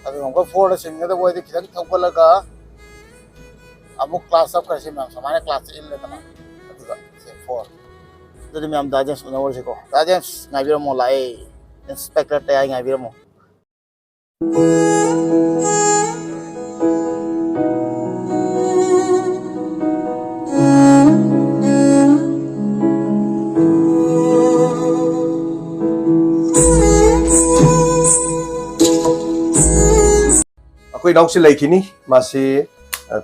अभी हमको 4 दा सिंगे तो वो इधर किधर थोड़ा लगा अमुक क्लास सब कैसे मैम समाने क्लास 11 लेता ना अभी से 4 तो मैम दाजेंस उन्होंने से को दाजेंस नाइबिर मो लाए इंस्पेक्टर तैयार नाइबिर मो कोई नौक से लेकिनी मासे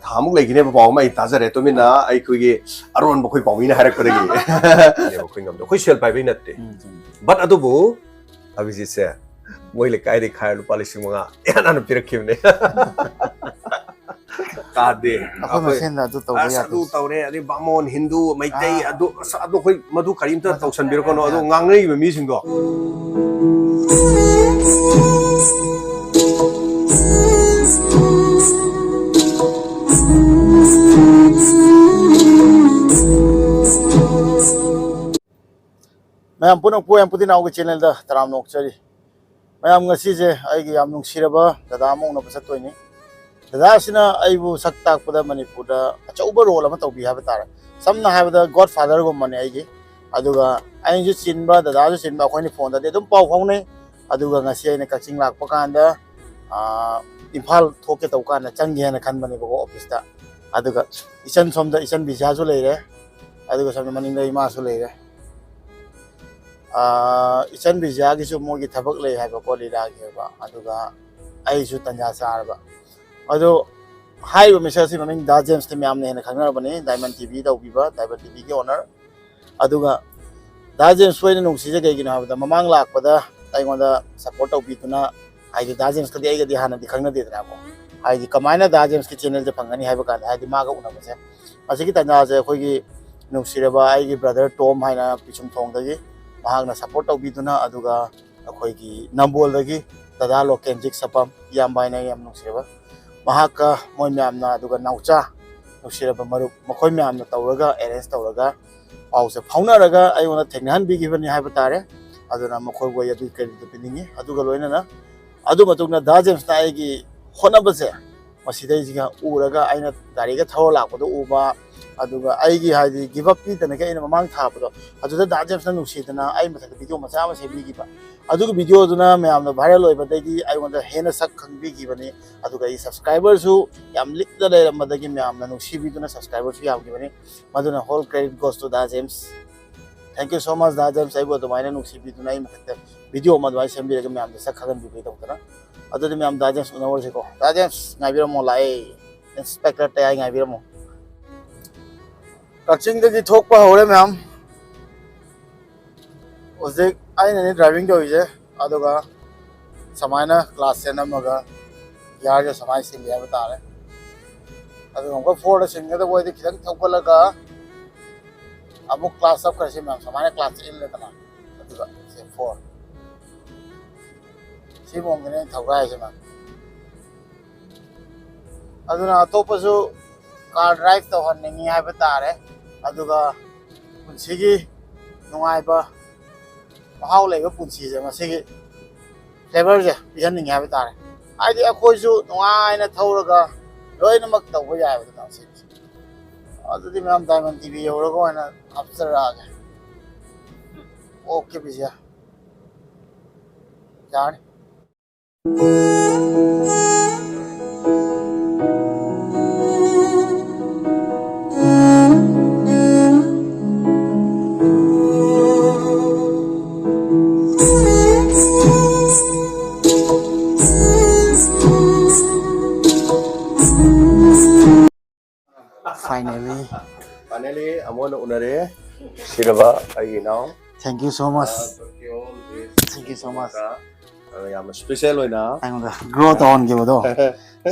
थामुक लेकिने पाव में ताजरे तो मिना आई कोई अरुण बकोई पावी ना हरक करेगी ये बकोई ngam कोई सेल पाई भी नत्ते बट अदुबो अभी जिसे मोई ले काय दिखाया लुपा लिसिंग मंगा याना न पिरखिबने कादे अपन मसेन दा अदु तौरे अदि बामोन हिंदू मैतै अदु कोई मधु करीमता तौसन बिरकोनो अदु ngangnei बे मी सिंगो मैं पुनः पुए पुदी नाउ के चैनल दा तराम नोक्चरी मैं ngasi je ai gi yam nungsiraba dada mong na pasat toini dada sina ai bu saktak pada manipur da achauba role ama tawbi ha batara samna ha da godfather go mane ai gi aduga ai ju chinba dada ju chinba khoi ni phone da de dum pau khong ne aduga ngasi ai na kaching lak pa kan da imphal thoke taw kan na chang ge na khan bani go office da aduga isan som da isan visa ju leire aduga sam maning da ima su leire इचन बिजा की जो मोगी थबक ले है बको लीला के बा अदुगा आई जो तंजा सारबा अदो हाई मिसेस सी ममिंग दा जेम्स ते म्याम ने न खंगना बने डायमंड टीवी दा उबीबा डायमंड टीवी के ओनर अदुगा दा जेम्स सोय ने नुसी जे गेगिन हाबदा ममांग लाकपदा आइगोंदा सपोर्ट उबीतुना आइ दा जेम्स कदि आइगदि हाना दि खंगना देदना को आइ कमाइना दा जेम्स के चैनल जे फंगनी हाइबा कान आइ मागा उनाबसे असिकी तंजा जे खोगी नुसीरबा आइगी ब्रदर टॉम हाइना पिचुम थोंगदगी महागना सपोर्ट तौबीदुना अदुगा अखोइगी नंबोलदगी दादा लोकेंजिक सपम यामबाइना याम नुसिरबा महाका मोय म्यामना अदुगा नाउचा नुसिरबा मरुप मखोय म्यामना तौरगा अरेंज तौरगा पाउसे फाउनारगा आइओना थेंगहान बिगिबनि हाइबा तारे अदुना मखोय गो यदि क्रेडिट पिनिंगी अदुगा लोइनाना अदु मतुगना दा जेम्स ना आइगी होनबसे मसिदैजिगा उरगा आइना गारिगा थरो लाकदो उबा अदुगा आइगी हाइदि गिव अप पीदना के आइना ममांग थाबदो अदुदा दा जेम्स ना नुसिदना आइ मथक वीडियो मचा मा सेबिगिबा अदुगा वीडियो दुना म्यामना वायरल ओइबदैगी आइओंदा हेना सक खंबिगिबनि अदुगा इ सब्सक्राइबर सु याम लिकदा लेरमदगी म्यामना नुसिबिदुना सब्सक्राइबर सु यावगिबनि मदुना होल क्रेडिट गोस टू दा James thank you so much दा जेम्स आइबो दुमाइना नुसिबिदुना आइ मथक वीडियो मदवाइ सेबिरगा म्यामना सक खगन बिबि तौतना अदुदि म्याम दा जेम्स उनावर सेको दा जेम्स नाइबिरमो लाए इंस्पेक्टर तयाय नाइबिरमो कचिंग दगी थोकपा होरे मैम उसे आई ने ड्राइविंग तो हुई अदुगा समायना क्लास से नमगा यार जो समाय से लिया बता रहे अदु हमको 4 दा सिंगे तो वो इधर किधर थोकपा लगा अमुक क्लास सब कैसे मैम समायना क्लास 11 लेता ना अदुगा से 4 सी मोंग ने थोका है मैम अदुना अतोपसु कार ड्राइव तो हन्निंगी है बता रहे अदुगा पुंसीगी नुंगाइबा महाव लेबा पुंसी जे मसिगी फ्लेवर जे पिहन्निंगी है बता रहे आइदि अखोइसु नुंगाइना थौरगा लोइनमक तौबा याय बता से अदुदि मैम डायमंड टीवी योरगो ना अपसरागे ओके बिजिया जान Finally, amon unare siraba ai now. Thank you so much. Thank you so much. Yam special oina. I'm the growth on give do.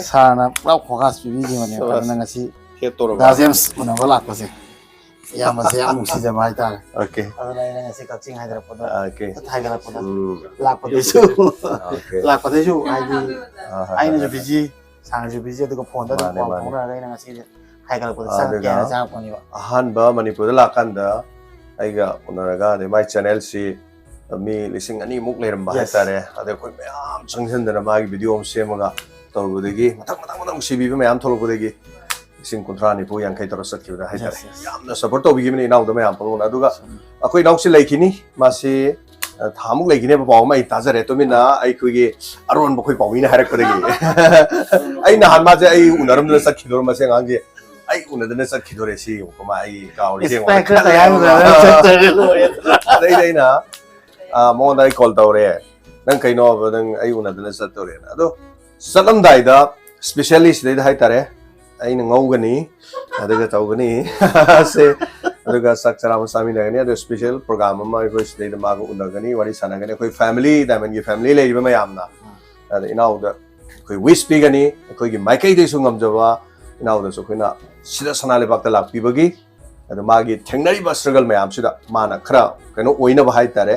Sana plau focus bibi gi mane na ngasi da James unabala ko se. Yam se am si ja bai ta. Okay. Adana ina ngasi kaching haidra poda. Okay. Thaiga poda. La ko desu. La ko desu ai na jo busy. Sana jo busy to phone da phone ra ina ngasi Heikrujam ko sa kya sa ko ni ba. Ahan ba Manipur la kan da aiga unaraga de my channel si mi lising ani muk leram ba tare ade khoi mayam changsan dana ma gi video om semaga torbu degi matang sibi mayam tholo degi lising kontra ni pu yang kai tor sat kiba hai tare yamna support to bi mi naw da mayam pon aduga akoi naw si laikini masi thamuk laikine ba paw mai tajare to mina ai khoi gi aron ba khoi pawina harak degi ai na han ma je ai unaram na sat khidor ma se ngang gi ai unadana sat khidore si ko ma ai kauri se ngwa ka ta ya dai dai na mo dai call tawre nang kai no nang ai unadana sat tawre ado salam dai da specialist dai hai tare ai na ngau gani adaga tawgani se adaga sakchara sami na gani ado special program ma ko dai da ma ko unagani wari sana gani koi family diamond gi family le ba mayam na ada inau da koi wish pi gani koi gi maikai dai sungam jawa inau da so koi na sida sana le bakta lak pi bagi ado ma gi thengnari ba struggle mayam sida mana khara kano oina ba hai tare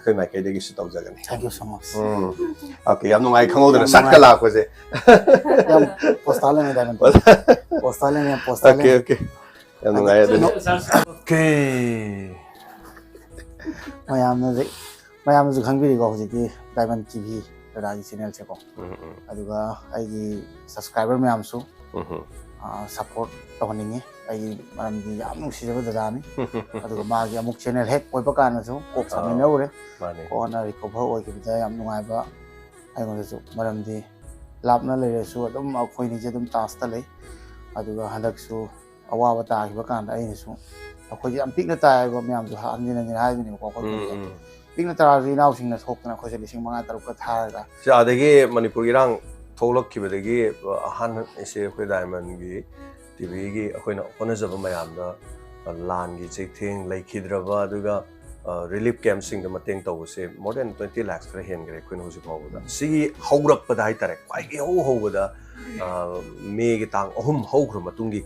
koi maikai dai gi si tawjagani thank you so much okay yam ngai khangau da sak ka la ko je yam postale ne diamond postale okay okay yam ngai da okay mayam zu khangbi go hojiki diamond tv ragi channel se ko aduga ai gi subscriber mayam su support tawningi ai maram di yam nusi jaba dadani aduga ma gi amuk channel hek koi pa kana su kok samina ure ko na recover oi ki da yam nungai ba ai go su maram di lapna le su adum akhoi ni je dum task ta le aduga hadak su awa ta ki ba kan ai su akhoi yam pikna ta ba mayam su ha anjina ni hai ni ko ko pikna ta ri naw sing na thok na khoi se lising manga taruk ka thar ga ja adagi manipur gi rang tholok ki bedagi ahan ese khoi diamond gi tv gi akhoi na hona jaba mayam da lan gi chekthing laikhidraba aduga relief camp sing da mateng taw se more than 20 lakhs ra hen gre khoi na hoji paw da si haurak pa dai tare kwai gi ho da me gi tang ahum haukhra matungi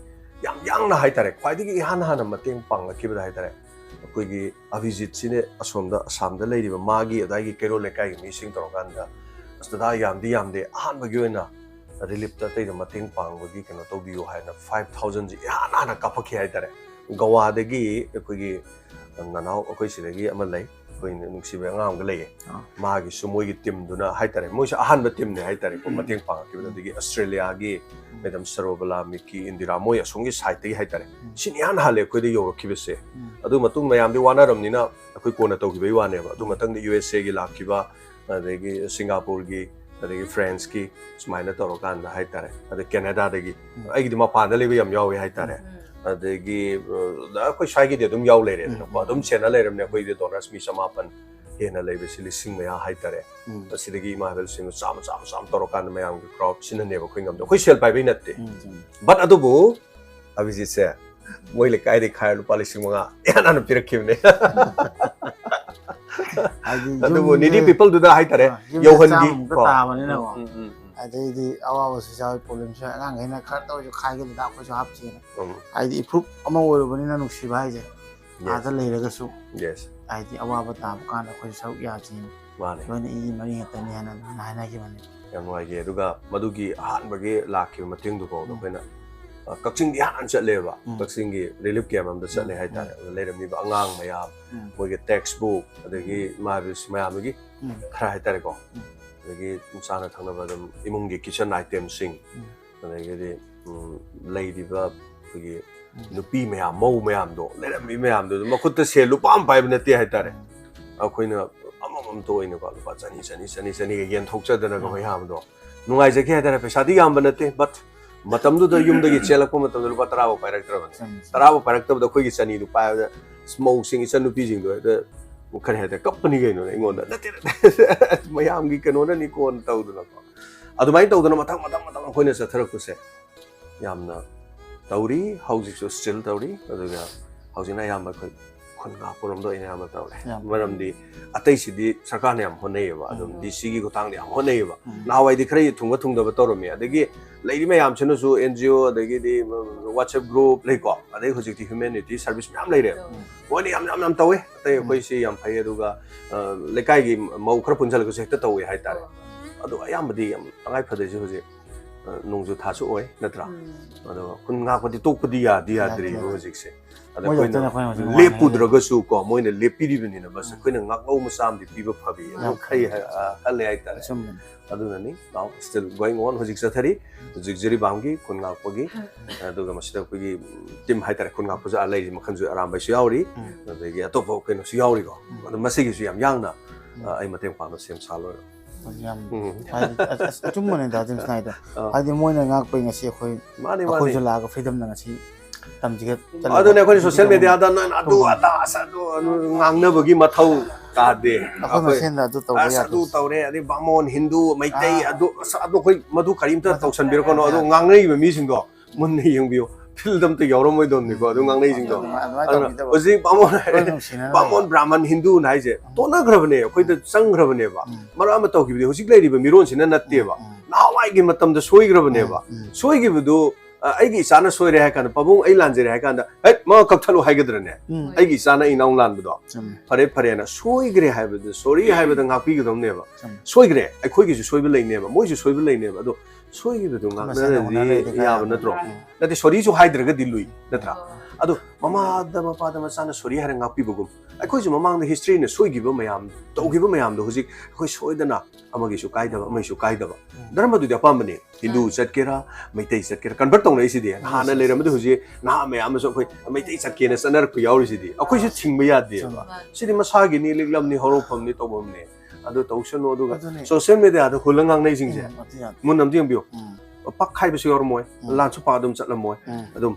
yang na hai tare kwai gi han mateng pang ki ba dai tare koi gi avijit sine asomda asam da leiri ba magi adai gi kero lekai gi missing tor kan da astada yam de ahan ba gi na relief ta tai da mateng pang ba gi keno to biu hai na 5000 ji na kapakhi hai tare gawa de gi koi gi nanau koi sile gi ama lai koi nuksi ba ngam ga lei magi sumoi gi team duna hai tare moi sa ahan ba team ne hai tare ko mateng pang ki ba gi australia gi madam sarobala miki indira moi asongi site gi hai tare sin yan hale koi de yo ki bese adu matung mayam di wana ram ni na koi kona to gi bai wane ba adu matang di usa gi lak ki ba adegi singapore gi adegi france gi smaina to ro kan da hai tare ade canada de gi ai gi ma pa da le yam yawe hai tare adegi da koi sai gi de dum yaw le re no ba dum channel le ram ne koi de dollars mi samapan hena le be sili sing maya hai tare asidagi ma bel sing sam to ro kan mayam gi crowd sin ne ba koi ngam do koi sel pai bai natte but adu bu aviji se moi le kai de khai lu palising mga yana na pirakkim ne adu bu needy people do da hai tare yohan gi ko ta bani na ko adai di awa was sa problem sa ngang hena khar to jo khai gi da ko jo hap chi ai di proof ama wo bani na nu si bai je ada le ra ga su yes ai di awa ba ta ka na ko sa ya chi mane bani i mari ta ni hana na gi bani yang noi ge duga madugi han ba ge lakhi mating du ko do kena kakching di han chat le ba kakching gi relief camp am da chat le hai ta le ram ni ba angang mayam moi ge textbook adagi marvis mayam gi khara hai ta ko adagi sana thangna ba dum imung gi kitchen item sing adagi di lady ba gi nupi mayam mau mayam do le ram mi mayam do ma khut ta se lu pam pai ba ti hai ta re akoina amam to ina ko ba chani ge yen thok cha da na ko mayam do nungai je ke ta re pesa di yam ba na te but matam du da yum da gi chelak ko matam du ba tarawo parak ta da khoi gi chani du pa da smoke sing isan nu pi jing do da khare ha da company ge no ingon da na te mayam gi kano na ni kon taw du na ko adu mai taw du na matam khoi na sa tharak ku se yam na tawri hauji so still tawri adu ga hauji na yam ba khoi khon ga porom do ina yam taw le maram di atai si di sarkar ne yam honai ba adum dc gi ko tang de yam honai ba na wai di khrai thunga thung da ba torom mi adagi leiri mayam chenu su ngo adagi di whatsapp group le ko adai hojik ti humanity service yam leire woni yam tawe atai koi si yam phai aduga lekai gi mau khar punjal ko sekta tawe hai tare adu ayam di yam tangai phade ji hoje nungju thasu oi natra ado kun nga pati tok padi ya dia dri hojik se ada koina lepudraga su ko moina lepiri bini na bas koina ngak au masam di piba phabi no khai hale ai ta adu nani now still going on hojik sa thari hojik jiri bamgi kun ngak pagi adu ga masida pagi tim hai tar kun ngak puja alai makhan ju aram bai su yauri adu gi atop koina su yauri ko adu masigi su yam yang na ai mateng pa no sem salo yam chumone da jim snaida adi moina ngak pe ngasi khoi khoi jala ga freedom na ngasi tamjiga adu ne khoi social media da na adu ada adu ngangna bagi mathau ka de akhoi sen da du to ya adu tawre adi bamon hindu maitai adu khoi madu karim ta tawsan bir ko no adu ngangnai ba mi sing do mun ni yeng bio film to yoro moi don ni ko adu ngangnai sing do oji bamon brahman hindu nai je to na grabne khoi da sang grabne ba mara ma to gi hosik lai ri ba miron sin na natte ba nawai gi matam da soi grabne ba soi gi bu aigi sana soi re ha kan pabung ai lan je re ha kan da he ma kak thalu hai gadra ne aigi sana i naung lan bu do phare na soi gre ha bu sorry ha bu da ngak pi gi dom ne ba soi gre ai khoi gi ju soi bu lai ne ba moi ju soi bu lai ne ba do soi gi bu ngak na ri ya ba na tro na te sorry ju hai dra ga dilui na tra ado mama da ma pa da ma sana sorry ha ngak pi bu gum ai khoi ju mamang da history ne soi gi bu mayam to gi bu mayam do hojik khoi soi da na amagi su kai da ba mai su kai da ba dharma du da pa mane hindu chat kera maitai chat kera convert tong nei si di ha na le ram du hoji na me am so khoi maitai chat kena sanar ku yauri si di akhoi su thing ba ya de ba si di masa gi ni liklam ni horo pham ni to bom ne adu tawson no du social media da hulang ang nei sing je mun nam ding bio pak khai ba su yor moi lan su pa dum chat lam moi adum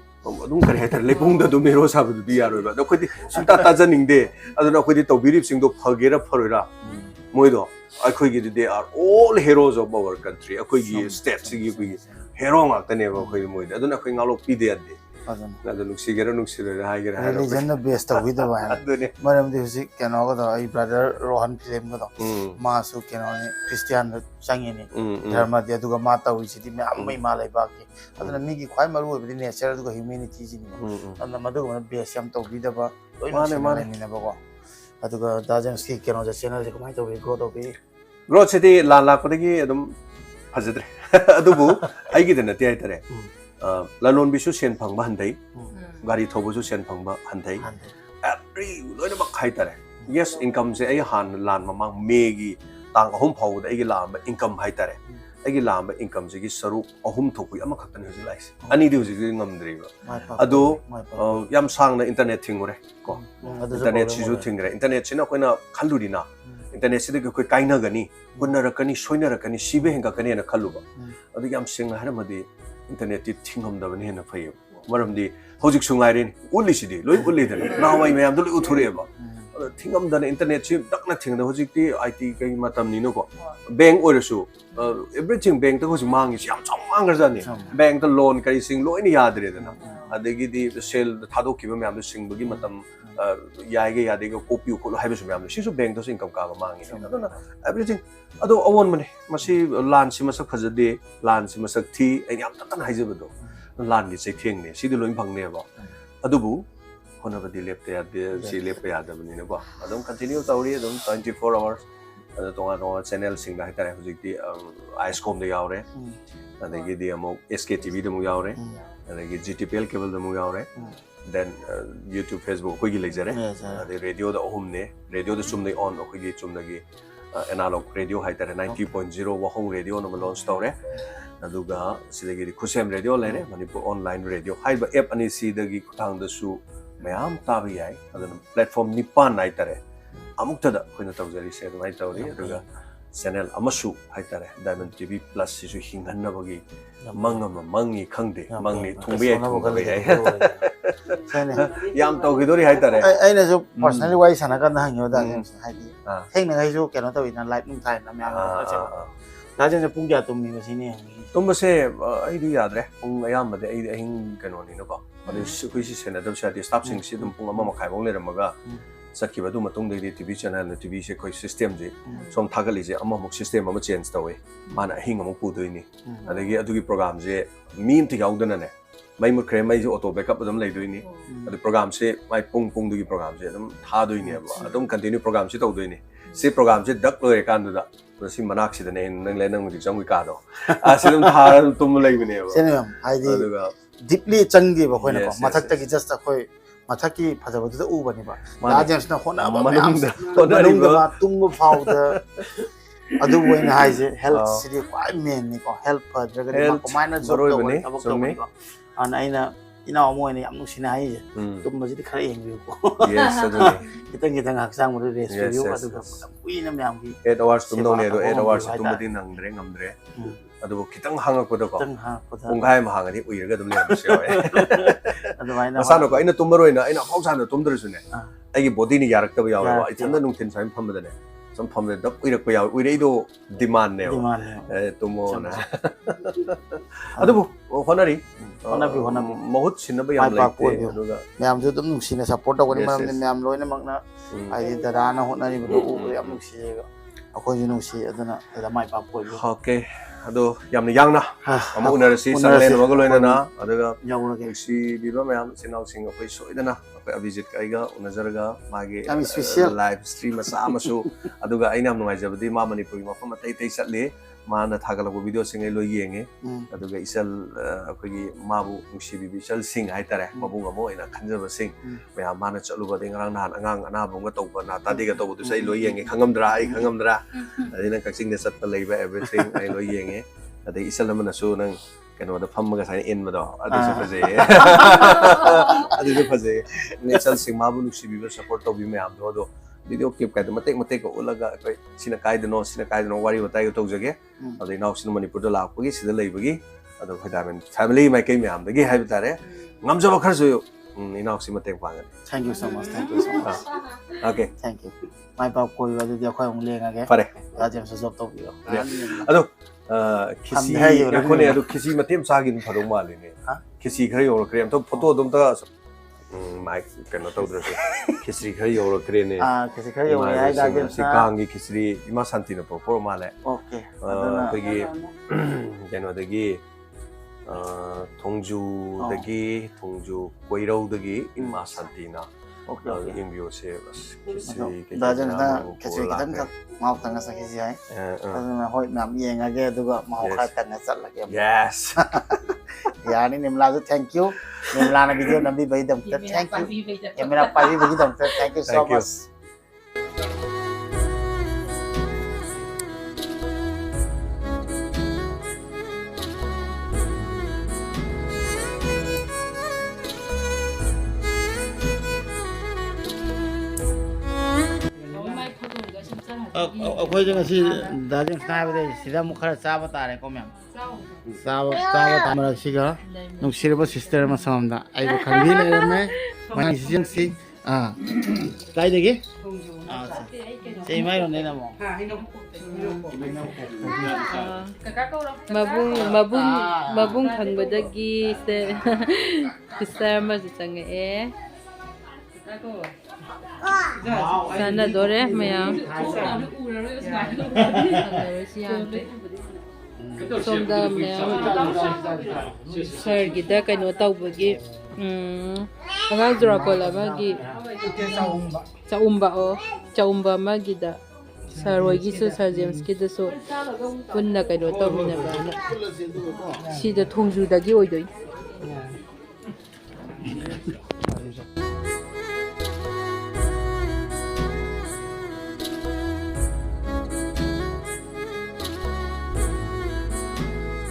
kare hatar le pung da du mero sa bu bi ya ro ba da khoi di sunta ta janing de adu na khoi di tawbirip sing do phagera pharora moi do akhoi gi they are all heroes of our country akhoi gi state gi gi hero ma ta ne ba khoi moi da aduna khoi ngalo pi de ade adu nuksi gera nuksi re ha gera ha religion na best to with the maram de husi keno ga ai brother rohan film ga ma su keno ni christian changi ni dharma de aduga ma ta wi si me am mai ma lai ba ki aduna mi gi khwai maru bi nature aduga humanity ji ni aduna madu ga best yam to with the ba ma ne ni na ba ko aduga dajem ski keno ja channel je kamai to bi go to bi growth se la la ko gi adum phajadre adubu ai gi de na ti ai tare lalon bisu sen phang ba handai gari thobu su sen phang ba handai every loina ba khai tare yes income se ai han lan mamang megi tang ahum phau da ai la ba income hai tare ai la ba income se gi saru ahum thokui ama khaktan hu lais ani di hu ji ngam dri ba adu yam sang na internet thingure ko internet si ju thingre internet sina koina khalluri na internet se de koi kaina gani gunna rakani soina rakani sibe henga kani na khallu ba adu yam sing har madi internet ti thingam da bani na phai maram di hojik sungai ren uli si di loi uli da na wai mayam do uthore ba thingam da internet si dakna thingda hojik ti IT kai matam ni no ko bank oirasu everything bank ta hoji mangi yam chong mangar jani bank ta loan kai sing loi ni yadre da na adegi di sel thadok ki ba mayam do sing bagi matam yaige yadega copy ko hai ba su mayam si su bank to income ka ba mangi aduna everything ado awon mane masi lan si masak phajade lan si masak thi ai yam tan hai jabado lan gi chei theng ne si du loin phang ne ba adubu hona ba di lep te ya de si lep ya da bani ne ba adum continue tawri adum 24 hours ado tonga channel sing da tare hujik di icecom de yaure adegi di amo SKTV de mu yaure adegi GTPL cable de mu yaure then YouTube Facebook ko gi lejare ade radio da ohum ne radio da sum ne on ko gi chum da gi analog radio hai tare 90.0 wahong radio no launch tawre aduga sidagi khusem radio lere manipur online radio hai ba app ani si dagi khutang da su mayam tabi yai aduna platform nipan nai tare amukta da koina tawjari se mai tawri aduga channel amasu hai tare Diamond TV Plus si su hinghanna bagi mangama mangi khangde mangni thungbe ai thungbe ai yam taw gidori hai tare ai na jo personally wai sana kan hang yo da hai di heng na gai jo keno to ina live nung thai na me da jen se pung kya tum ni si ne tum se ai di yadre pung ayam de ai hing keno ni no ba ade kui si sena dam sa di staff sing si dum pung ama ma khai bong le ramaga sakki ba du matung de TV channel na TV se koi system je som thagali je ama mok system ama change tawe mana hing ama pu doi ni adagi adugi program je meme ti gaudana ne mai mu kre mai auto backup adum lai doi ni adu program se mai pung du gi program je adum tha doi ni ba adum continue program se taw doi ni ꯁꯤ ꯄ꯭ꯔꯣꯒ꯭ꯔꯥꯝꯁꯦ ꯗꯛ ꯂꯣꯏꯔꯀꯥꯟꯗꯨꯗ ꯁꯤ ꯃꯅꯥꯛꯁꯤꯗꯅꯦ ꯅꯪ ꯂꯩ ꯅꯪ ꯍꯧꯖꯤꯛ ꯆꯪꯕꯒꯤ ꯀꯥꯗꯣ ꯁꯤ ꯑꯗꯨꯝ ꯊꯥꯔ ꯑꯗꯨꯝ ꯇꯨꯝꯕ ꯂꯩꯕꯅꯦꯕ ꯁꯤꯅꯦ ꯃꯌꯥꯝ ꯍꯥꯏꯗꯤ ꯑꯗꯨꯒ ꯗꯤꯞꯂꯤ ꯆꯪꯗꯦꯕ ꯑꯩꯈꯣꯏꯅꯀꯣ Yes, yes, ꯃꯊꯛꯇꯒꯤ yes. ꯖꯁ ꯑꯩꯈꯣꯏ ꯃꯊꯛꯀꯤ ꯐꯖꯕꯗꯨꯗ ꯎꯕꯅꯦꯕ ꯃꯥꯅꯦ. ꯔꯥꯖꯦꯟꯁꯅ ꯍꯣꯠꯅꯕ ꯃꯅꯨꯡꯗ ꯃꯌꯥꯝ ꯍꯣꯠꯅꯔꯤꯕ. ꯃꯅꯨꯡꯗ ꯃꯥ ꯇꯨꯝꯕ ꯐꯥꯎꯗ ꯑꯗꯨꯕꯨ ꯑꯩꯅ ꯍꯥꯏꯁꯦ ꯑꯥꯎ. ꯍꯦꯜꯊꯁꯤꯗꯤ ꯈ꯭ꯋꯥꯏ ꯃꯦꯟꯅꯤꯀꯣ ꯍꯦꯜꯊ ꯐꯗ꯭ꯔꯒꯗꯤ ꯃꯥ Health ꯀꯃꯥꯏꯅ ꯖꯣꯕ ꯃꯔꯨꯑꯣꯏꯕꯅꯤ, ꯇꯧꯒꯅꯤ ꯊꯕꯛ ꯆꯨꯝꯃꯤ. ꯇꯧꯒꯅꯤꯀꯣ ꯑꯗꯨꯅ ꯑꯩꯅ ꯏꯅꯥꯎ ꯑꯃ ꯑꯣꯏꯅ ꯌꯥꯝ ꯅꯨꯡꯁꯤꯅ ꯍꯥꯏꯁꯦ ꯇꯨꯝꯕꯁꯤꯗꯤ ꯈꯔ ꯌꯦꯡꯕꯤꯌꯨꯀꯣ Yes, ꯑꯗꯨꯅꯤ. ꯈꯤꯇꯪ ꯈꯤꯇꯪ ꯍꯛꯆꯥꯡꯕꯨꯗ ꯔꯦꯁ Yes, ꯄꯤꯕꯤꯌꯨ yes, ꯑꯗꯨꯒ yes. ꯃꯇꯝ ꯀꯨꯏꯅ ꯃꯌꯥꯝꯒꯤ 8 hours ꯁꯦꯕꯥ ꯇꯨꯝꯗꯧꯅꯦ ꯑꯗꯣ ꯇꯧꯕ 8 hours ꯉꯝꯕꯤꯌꯨ ꯇꯨꯝꯕꯗꯤ ꯍꯥꯏꯇꯥꯔꯦ ꯉꯝꯗ꯭ꯔꯦ ꯑꯗꯨꯕꯨ ꯈꯤꯇꯪ ꯍꯥꯡꯉꯛꯄꯗꯀꯣ ꯈꯤꯇꯪ ꯍꯥꯡꯉꯛꯄꯗ ꯄꯨꯡꯈꯥꯏ ꯑꯃ ꯍꯥꯡꯉꯗꯤ ꯎꯏꯔꯒ ꯑꯗꯨꯝ ꯂꯩꯔꯝꯕꯁꯨ ꯌꯥꯎꯋꯦ ꯑꯗꯨꯃꯥꯏꯅ ꯃꯁꯥꯅꯀꯣ ꯑꯩꯅ ꯇꯨꯝꯃꯔꯣꯏꯅ ꯑꯩꯅ ꯑꯐꯥꯎ ꯁꯥꯅ ꯇꯨꯝꯗ꯭ꯔꯁꯨꯅꯦ ꯑꯥ ꯑꯩꯒꯤ ꯕꯣꯗꯤꯅ ꯌꯥꯔꯛꯇꯕ ꯌꯥꯎꯋꯦꯕ ꯌꯥꯔꯛꯇꯦꯕ ꯏꯊꯟꯗ ꯅꯨꯡꯊꯤꯟ ꯁꯨꯃꯥꯏꯅ ꯐꯝꯕꯗꯅꯦ ꯁꯨꯝ ꯐꯝꯕꯗ ꯗꯞ ꯎꯏꯔꯛꯄ ꯌꯥꯎꯋꯦ ꯎꯏꯔꯛꯏꯗꯣ ꯗꯤꯃꯥꯟꯅꯦꯕ ꯗꯤꯃꯥꯟꯅꯦꯕ ꯇꯨꯝꯃꯣꯅ ꯆꯨꯝꯃꯦ ꯑꯗꯨꯕꯨ ꯍꯣꯠꯅꯔꯤ ꯍꯣꯠꯅꯕꯤꯌꯨ ꯍꯣꯠꯅꯕꯤꯌꯨ ꯃꯍꯨꯠ ꯁꯤꯟꯅꯕ ꯌꯥꯝ ꯃꯥꯏ ꯄꯥꯛꯄ ꯂꯩꯇꯦ ꯑꯣꯏꯕꯤꯌꯨ ꯑꯗꯨꯒ ꯃꯌꯥꯝꯁꯨ ꯑꯗꯨꯝ ꯅꯨꯡꯁꯤꯅ ꯁꯞꯄꯣꯔꯠ ꯇꯧꯒꯅꯤ Yes, ꯃꯔꯝꯗꯤ yes. ꯃꯌꯥꯝ ꯂꯣꯏꯅꯃꯛꯅ ꯍꯥꯏꯗꯤ ꯗꯗꯥꯅ ꯍꯣꯠꯅꯔꯤꯕꯗꯣ ꯎꯕꯗ ꯌꯥꯝ ꯅꯨꯡꯁꯤꯌꯦꯕ ꯑꯩꯈꯣꯏꯁꯨ ꯅꯨꯡꯁꯤ ꯑꯗꯨꯅ ꯗꯗꯥ ꯃꯥꯏ ꯄꯥꯛꯄ ꯑꯣꯏꯕꯤꯌꯨ ꯑꯣꯀꯦ ꯑꯗꯣ ꯌꯥꯝꯅ ꯌꯥꯡꯅ ꯑꯃꯨꯛ ꯎꯅꯔꯁꯤ ꯎꯅꯔꯁꯤ ꯆꯪꯂꯦꯟ ꯑꯃꯒ ꯂꯣꯏꯅꯅ ꯑꯩꯈꯣꯏ ꯑꯗꯨꯒ ꯌꯧꯔꯒꯦ ꯅꯨꯡꯁꯤꯕꯤꯕ ꯃꯌꯥꯝ ꯏꯆꯤꯟ ꯏꯅꯥꯎꯁꯤꯡ ꯑꯩꯈꯣꯏ ꯁꯣꯏꯗꯅ ꯑꯩꯈꯣꯏ ꯑꯕꯤꯖꯤꯠꯀ ꯑꯩꯒ ꯎꯅꯖꯔꯒ ꯃꯥꯒꯤ ꯌꯥꯝ ꯏꯁꯄꯤꯁꯤꯌꯦꯜ ꯂꯥꯏꯐ ꯍꯤꯁꯇ꯭ꯔꯤ ꯃꯆꯥ ꯑꯃꯁꯨ ꯑꯗꯨꯒ ꯑꯩꯅ ꯌꯥꯝ ꯅꯨꯡꯉꯥꯏꯖꯕꯗꯤ ꯃꯥ ꯃꯅꯤꯄꯨꯔꯒꯤ ꯃꯐꯝ ꯑꯇꯩ ꯑꯇꯩ ꯆꯠꯂꯤ ꯃꯥꯅ ꯊꯥꯒꯠꯂꯛꯄ ꯚꯤꯗꯤꯑꯣꯁꯤꯡ ꯑꯩ ꯂꯣꯏ ꯌꯦꯡꯉꯦ ꯑꯗꯨꯒ ꯏꯆꯜ ꯑꯩꯈꯣꯏꯒꯤ ꯃꯥꯕꯨ ꯅꯨꯡꯁꯤꯕꯤꯕ ꯏꯆꯜꯁꯤꯡ ꯍꯥꯏꯇꯥꯔꯦ ꯃꯕꯨꯡ ꯑꯃ ꯑꯣꯏꯅ ꯈꯟꯖꯕꯁꯤꯡ ꯃꯌꯥꯝ ꯃꯥꯅ ꯆꯠꯂꯨꯕꯗꯒꯤ ꯉꯔꯥꯡ ꯅꯍꯥꯟ ꯑꯉꯥꯡ ꯑꯅꯥꯕ ꯑꯃꯒ ꯇꯧꯕ ꯅꯥꯇꯥꯗꯦꯒ ꯇꯧꯕꯗꯨꯁꯨ ꯑꯩ ꯂꯣꯏ ꯌꯦꯡꯉꯦ ꯈꯪꯉꯝꯗ꯭ꯔꯥ ꯑꯩ ꯈꯪꯉꯝꯗ꯭ꯔꯥ ꯑꯗꯩ ꯅꯪ ꯀꯛꯆꯤꯡꯗ ꯆꯠꯄ ꯂꯩꯕ ꯑꯦꯚ꯭ꯔꯤꯊꯤꯡ ꯑꯩ ꯂꯣꯏ ꯌꯦꯡꯉꯦ ꯑꯗꯩ ꯏꯆꯜ ꯑꯃꯅꯁꯨ ꯅꯪ ꯀꯩꯅꯣꯗ ꯐꯝꯃꯒ ꯁꯨꯃꯥꯏꯅ ꯏꯟꯕꯗꯣ ꯑꯗꯨꯁꯨ ꯐꯖꯩꯌꯦ ꯑꯗꯨꯁꯨ ꯐꯖꯩꯌꯦ ꯏꯆꯜꯁꯤꯡ ꯃꯥꯕꯨ ꯅꯨꯡꯁꯤꯕꯤꯕ ꯁꯞꯄꯣꯔꯠ ꯇꯧꯕꯤꯕ ꯃꯌꯥꯝꯗꯣ ꯑꯗꯣ ꯚꯤꯗꯤꯑꯣ ꯀ꯭ꯂꯤꯞ ꯀꯥꯏꯗ ꯃꯇꯦꯛ ꯃꯇꯦꯛꯀ ꯎꯠꯂꯒ ꯑꯩꯈꯣꯏ ꯁꯤꯅ ꯀꯥꯏꯗꯅꯣ ꯋꯥꯔꯤ ꯋꯥꯇꯥꯏꯒ ꯇꯧꯖꯒꯦ ꯑꯗꯩ ꯏꯅꯥꯎꯁꯤꯅ ꯃꯅꯤꯄꯨꯔꯗ ꯂꯥꯛꯄꯒꯤ ꯁꯤꯗ ꯂꯩꯕꯒꯤ ꯑꯗꯣ ꯑꯩꯈꯣꯏ ꯗꯥꯏꯃꯟ ꯐꯦꯃꯤꯂꯤ ꯃꯥꯏꯀꯩ ꯃꯌꯥꯝꯗꯒꯤ ꯍꯥꯏꯕ ꯇꯥꯔꯦ ꯉꯝꯖꯕ ꯈꯔꯁꯨ ꯏꯅꯥꯎꯁꯤ ꯃꯇꯦꯡ ꯄꯥꯡꯒꯅꯤ thank you so much thank you so much okay thank you ꯃꯥꯏ ꯄꯥꯛꯄ ꯑꯣꯏꯕ ꯑꯗꯨꯗꯤ ꯑꯩꯈꯣꯏ ꯑꯃꯨꯛ ꯂꯦꯡꯉꯒꯦ ꯐꯔꯦ ꯔꯥꯖꯦꯟꯁꯨ ꯖꯣꯕ ꯇꯧꯕꯤꯔꯣ ꯑꯗꯣ ꯈꯤꯁꯤ ꯉꯥꯏꯈꯣꯅꯦ ꯊꯝꯊꯈꯤꯕ ꯑꯗꯣ ꯈꯤꯁꯤ ꯃꯇꯦꯛ ꯆꯥꯒꯤ ꯑꯗꯨꯝ ꯐꯗꯧ ꯃꯥꯜꯂꯤꯅꯦ ꯍꯥ ꯈꯤꯁꯤ ꯈꯔ ꯌꯧꯔꯛꯈ꯭ꯔꯦ ꯑꯝꯇ ꯐꯣꯇꯣꯗꯣ ꯑꯝꯇ ꯃꯥꯏꯛ ꯀꯩꯅꯣ ꯇꯧꯗ꯭ꯔꯁꯨ ꯈꯤꯆ꯭ꯔꯤ ꯈꯔ ꯌꯧꯔꯛꯈ꯭ꯔꯦꯅꯦ ꯈꯤꯁꯤ ꯈꯔ ꯌꯧꯔꯦ ꯍꯥꯏ ꯏꯃꯥꯟꯅꯕꯁꯤꯡ ꯔꯥꯖꯦꯟꯁꯅ ꯀꯥꯡꯒꯤ ꯈꯤꯆ꯭ꯔꯤ ꯏꯃꯥ ꯁꯥꯟꯇꯤꯅ ꯄꯨꯔꯛꯄ ꯃꯥꯜꯂꯦ ꯑꯣꯀꯦ ꯑꯗꯨꯅ ꯑꯩꯈꯣꯏꯒꯤ ꯀꯩꯅꯣꯗꯒꯤ ꯑꯣ ꯊꯣꯡꯖꯨ ꯀꯣꯏꯔꯧꯗꯒꯤ ꯏꯃꯥ ꯁꯥꯟꯇꯤꯅ ꯑꯣꯀꯦ ꯑꯣꯀꯦ ꯏꯟꯕꯤꯌꯣꯁꯦ ꯑꯁ ꯑꯗꯣ ꯈꯤꯆ꯭ꯔꯤ ꯀꯩꯀꯩ ꯃꯌꯥꯝ ꯔꯥꯖꯦꯟꯁꯅ ꯑꯃ ꯈꯦꯆ꯭ꯔꯤ ꯄꯨꯔ ꯈꯤꯇꯪ ꯂꯥꯛꯈ꯭ꯔꯦ ꯈꯛ ꯃꯍꯥꯎ ꯇꯪꯅ ꯆꯠꯈꯤꯁꯤ ꯍꯥꯏ ꯑꯗꯨꯅ ꯍꯣꯏ ꯃꯌꯥꯝ ꯌꯦꯡꯉꯒꯦ ꯑꯗꯨꯒ ꯃꯍꯥꯎ ꯈꯔ Yes. ꯇꯪꯅ ꯆꯠꯂꯒꯦ Yes. ꯌꯥꯔꯅꯤ ꯅꯤꯝꯂꯥꯁꯨ ꯊꯦꯡꯛ ꯌꯨ ꯅꯤꯝꯂꯥꯅ ꯚꯤꯗꯤꯑꯣ ꯅꯝꯕꯤꯕꯒꯤꯗꯃꯛꯇ ꯊꯦꯡꯛ ꯌꯨ ꯀꯦꯃꯦꯔꯥ ꯄꯥꯏꯕꯤꯕꯒꯤꯗꯃꯛꯇ thank you so Thank you. Much ꯑꯩꯈꯣꯏꯁꯦ ꯉꯁꯤ ꯗꯥꯖꯦꯟꯁꯅ ꯍꯥꯏꯕꯗ ꯁꯤꯗ ꯑꯃꯨꯛ ꯈꯔ ꯆꯥꯕ ꯇꯥꯔꯦꯀꯣ ꯃꯌꯥꯝ ꯆꯥꯕ ꯇꯥꯃꯔꯛꯁꯤꯒ ꯅꯨꯡꯁꯤꯔꯕ ꯁꯤꯁꯇꯔ ꯑꯃ ꯁꯣꯝꯗ ꯑꯩꯕꯨ ꯈꯪꯕꯤ ꯂꯩꯔꯝꯃꯦ ꯃꯌꯥꯝꯁꯤ ꯀꯥꯏꯗꯒꯤ ꯁꯤ ꯏꯃꯥꯏꯔꯣꯟꯗꯩꯅ ꯑꯃꯨꯛ ꯃꯕꯨꯡ ꯈꯪꯕꯗꯒꯤ ꯁꯤꯁꯇꯔ ꯑꯃꯁꯨ ꯆꯪꯉꯛꯑꯦ ꯆꯥꯟꯅꯗꯣꯔꯦ ꯃꯌꯥꯝ ꯁꯣꯝꯗ ꯃꯌꯥꯝ ꯁꯔꯒꯤꯗ ꯀꯩꯅꯣ ꯇꯧꯕꯒꯤ ꯑꯉꯥꯡ ꯖꯨꯔꯥꯀꯣꯜ ꯑꯃꯒꯤ ꯆꯥꯛꯎꯝꯕ ꯑꯃꯒꯤꯗ ꯁꯥꯔ ꯍꯣꯏꯒꯤꯁꯨ ꯁꯥꯔ ꯖꯦꯝꯁꯀꯤꯗꯁꯨ ꯄꯨꯟꯅ ꯀꯩꯅꯣ ꯇꯧꯃꯤꯟꯅꯕꯅ ꯁꯤꯗ ꯊꯣꯡꯖꯨꯗꯒꯤ ꯑꯣꯏꯗꯣꯏꯅꯤ